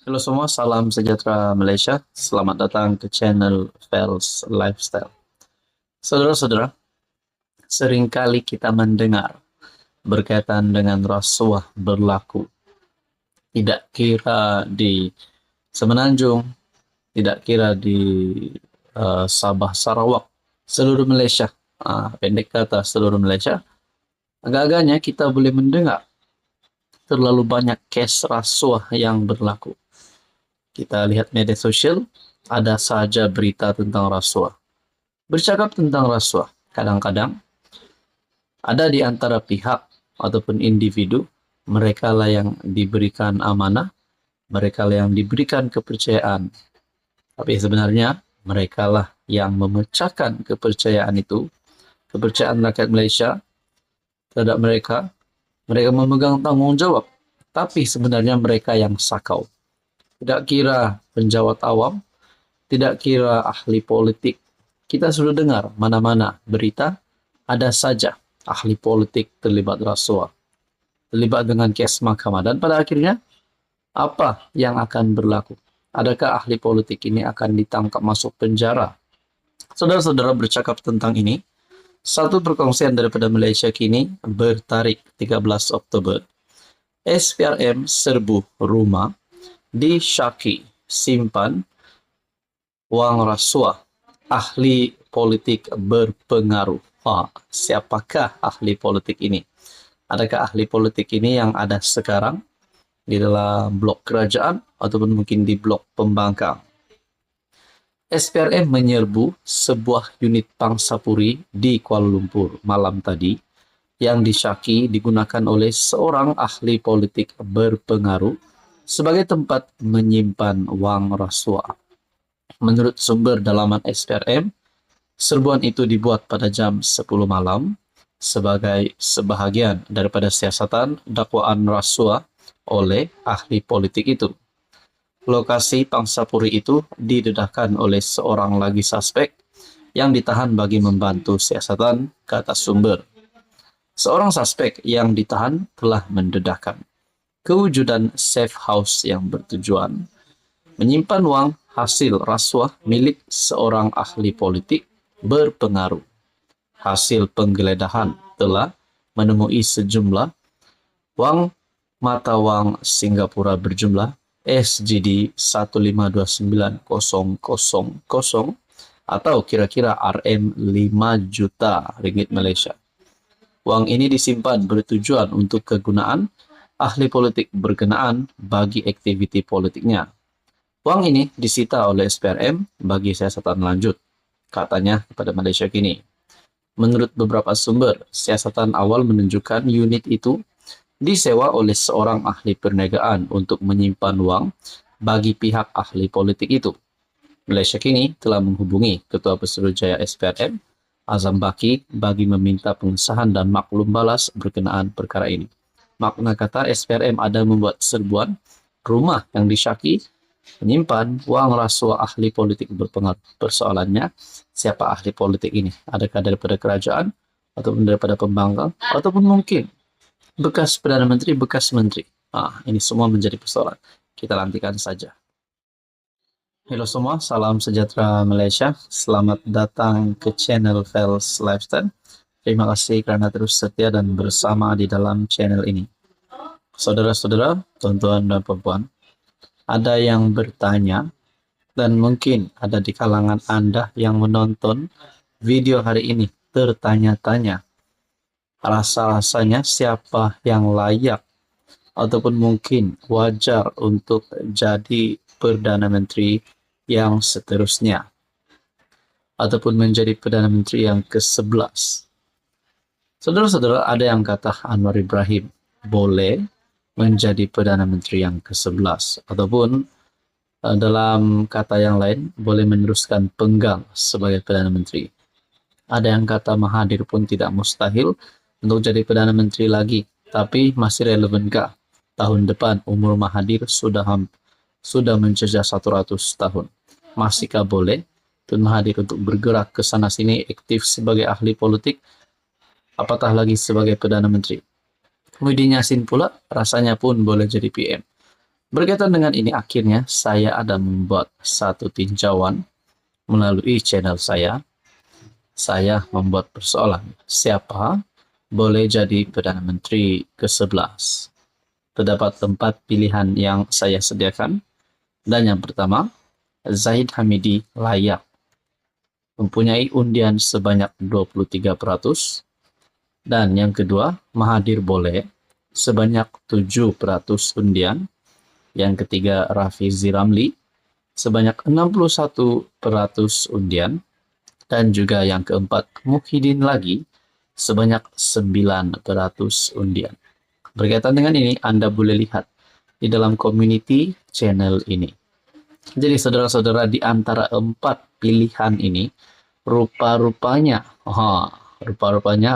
Halo semua, salam sejahtera Malaysia. Selamat datang ke channel Fels Lifestyle. Saudara-saudara, seringkali kita mendengar berkaitan dengan rasuah berlaku. Tidak kira di Semenanjung, tidak kira di Sabah Sarawak, seluruh Malaysia. Pendek kata seluruh Malaysia. Agak-agaknya kita boleh mendengar terlalu banyak kes rasuah yang berlaku. Kita lihat media sosial, ada saja berita tentang rasuah. Bercakap tentang rasuah, kadang-kadang ada di antara pihak ataupun individu, mereka lah yang diberikan amanah, mereka lah yang diberikan kepercayaan. Tapi sebenarnya mereka lah yang memecahkan kepercayaan itu, kepercayaan rakyat Malaysia terhadap mereka. Mereka memegang tanggung jawab, tapi sebenarnya mereka yang sakau. Tidak kira penjawat awam, tidak kira ahli politik. Kita sudah dengar mana-mana berita, ada saja ahli politik terlibat rasuah, terlibat dengan kes mahkamah. Dan pada akhirnya, apa yang akan berlaku? Adakah ahli politik ini akan ditangkap masuk penjara? Saudara-saudara bercakap tentang ini, satu perkongsian daripada Malaysia kini bertarik 13 Oktober. SPRM serbu rumah di Syaki simpan wang rasuah ahli politik berpengaruh. Siapakah ahli politik ini? Adakah ahli politik ini yang ada sekarang di dalam blok kerajaan ataupun mungkin di blok pembangkang? SPRM menyerbu sebuah unit pangsapuri di Kuala Lumpur malam tadi yang disyaki digunakan oleh seorang ahli politik berpengaruh sebagai tempat menyimpan wang rasuah. Menurut sumber dalaman SPRM, serbuan itu dibuat pada jam 10 malam sebagai sebahagian daripada siasatan dakwaan rasuah oleh ahli politik itu. Lokasi pangsapuri itu didedahkan oleh seorang lagi suspek yang ditahan bagi membantu siasatan, kata sumber. Seorang suspek yang ditahan telah mendedahkan kewujudan safe house yang bertujuan menyimpan wang hasil rasuah milik seorang ahli politik berpengaruh. Hasil penggeledahan telah menemui sejumlah wang mata wang Singapura berjumlah SGD 1529000 atau kira-kira RM 5 juta ringgit Malaysia. Wang ini disimpan bertujuan untuk kegunaan ahli politik berkenaan bagi aktiviti politiknya. Wang ini disita oleh SPRM bagi siasatan lanjut, katanya kepada Malaysia Kini. Menurut beberapa sumber, siasatan awal menunjukkan unit itu disewa oleh seorang ahli perniagaan untuk menyimpan wang bagi pihak ahli politik itu. Malaysia Kini telah menghubungi Ketua Pesuruhjaya SPRM, Azam Baki, bagi meminta pengesahan dan maklum balas berkenaan perkara ini. Makna kata SPRM ada membuat serbuan rumah yang disyaki menyimpan wang rasuah ahli politik berpengaruh. Persoalannya, siapa ahli politik ini? Adakah daripada kerajaan, ataupun daripada pembangkang, ataupun mungkin bekas Perdana Menteri, bekas Menteri? Ini semua menjadi persoalan. Kita nantikan saja. Halo semua, salam sejahtera Malaysia. Selamat datang ke channel Fels Lifestyle. Terima kasih kerana terus setia dan bersama di dalam channel ini. Saudara-saudara, tuan-tuan dan puan-puan, ada yang bertanya, dan mungkin ada di kalangan Anda yang menonton video hari ini tertanya-tanya, rasa-rasanya siapa yang layak ataupun mungkin wajar untuk jadi Perdana Menteri yang seterusnya, ataupun menjadi Perdana Menteri yang ke-11. Saudara-saudara, ada yang kata Anwar Ibrahim boleh menjadi Perdana Menteri yang ke-11, ataupun dalam kata yang lain, boleh meneruskan penggal sebagai Perdana Menteri. Ada yang kata Mahathir pun tidak mustahil untuk jadi Perdana Menteri lagi, tapi masih relevankah tahun depan umur Mahathir sudah menjejak 100 tahun? Masihkah boleh Tun Mahathir untuk bergerak ke sana sini aktif sebagai ahli politik, apatah lagi sebagai Perdana Menteri? Muhyiddin Yassin pula rasanya pun boleh jadi PM. Berkaitan dengan ini, akhirnya saya ada membuat satu tinjauan melalui channel saya. Saya membuat persoalan, siapa boleh jadi Perdana Menteri ke-11? Terdapat 4 pilihan yang saya sediakan. Dan yang pertama, Zahid Hamidi layak, mempunyai undian sebanyak 23%. Dan yang kedua, Mahathir boleh, sebanyak 7% undian. Yang ketiga, Rafizi Ramli, sebanyak 61% undian. Dan juga yang keempat, Muhyiddin lagi, sebanyak 9% undian. Berkaitan dengan ini, Anda boleh lihat di dalam community channel ini. Jadi saudara-saudara, di antara 4 pilihan ini, rupa-rupanya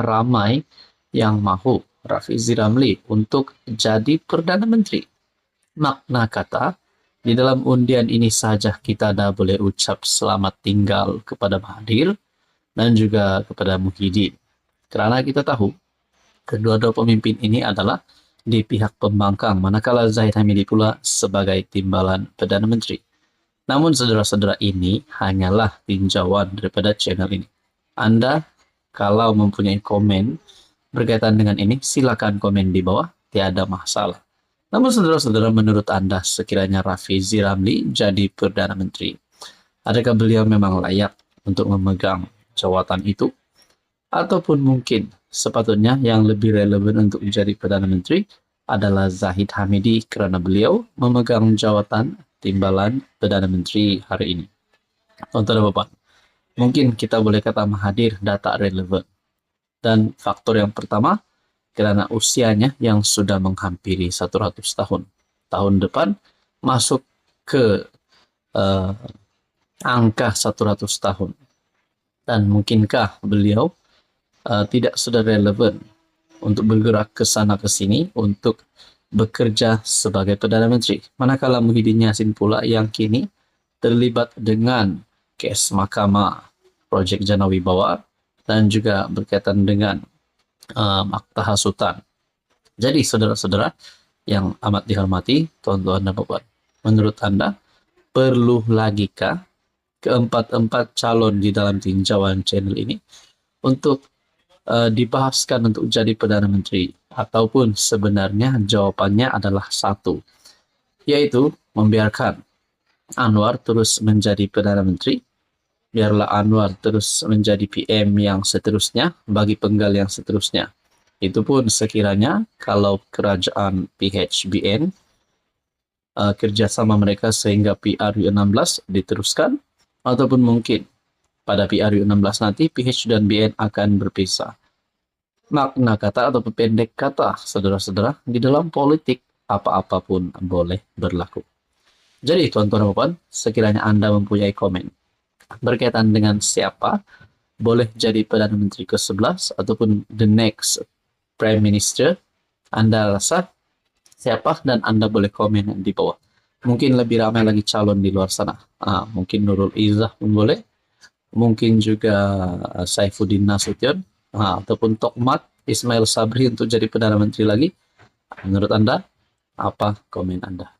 ramai yang mahu Rafizi Ramli untuk jadi Perdana Menteri. Makna kata, di dalam undian ini saja kita dah boleh ucap selamat tinggal kepada Mahathir dan juga kepada Muhyiddin. Kerana kita tahu, kedua-dua pemimpin ini adalah di pihak pembangkang, manakala Zahid Hamidi pula sebagai timbalan Perdana Menteri. Namun saudara-saudara, ini hanyalah tinjauan daripada channel ini. Anda kalau mempunyai komen berkaitan dengan ini, silakan komen di bawah, tiada masalah. Namun saudara-saudara, menurut Anda sekiranya Rafizi Ramli jadi Perdana Menteri, adakah beliau memang layak untuk memegang jawatan itu? Ataupun mungkin sepatutnya yang lebih relevan untuk menjadi Perdana Menteri adalah Zahid Hamidi kerana beliau memegang jawatan timbalan Perdana Menteri hari ini. Tuan-tuan dan puan, mungkin kita boleh kata Mahathir dah tak relevan. Dan faktor yang pertama, kerana usianya yang sudah menghampiri 100 tahun. Tahun depan masuk ke angka 100 tahun. Dan mungkinkah beliau tidak sudah relevan untuk bergerak ke sana ke sini untuk bekerja sebagai Perdana Menteri. Manakala Muhyiddin Yassin pula yang kini terlibat dengan kes mahkamah projek Jana Wibawa dan juga berkaitan dengan akta hasutan. Jadi saudara-saudara yang amat dihormati, tuan-tuan dan puan, menurut Anda perlu lagikah keempat-empat calon di dalam tinjauan channel ini untuk dibahaskan untuk jadi Perdana Menteri? Ataupun sebenarnya jawapannya adalah satu, yaitu membiarkan Anwar terus menjadi Perdana Menteri, biarlah Anwar terus menjadi PM yang seterusnya bagi penggal yang seterusnya. Itu pun sekiranya kalau kerajaan PHBN kerjasama mereka sehingga PRU16 diteruskan, ataupun mungkin pada PRU16 nanti PH dan BN akan berpisah. Makna kata atau pendek kata, saudara-saudara, di dalam politik apa-apa pun boleh berlaku. Jadi tuan-tuan dan puan, sekiranya Anda mempunyai komen berkaitan dengan siapa boleh jadi Perdana Menteri ke-11 ataupun the next Prime Minister, Anda rasa siapa, dan Anda boleh komen di bawah. Mungkin lebih ramai lagi calon di luar sana. Mungkin Nurul Izzah pun boleh. Mungkin juga Saifuddin Nasution, ataupun Tokmat Ismail Sabri untuk jadi Perdana Menteri lagi. Menurut Anda, apa komen Anda?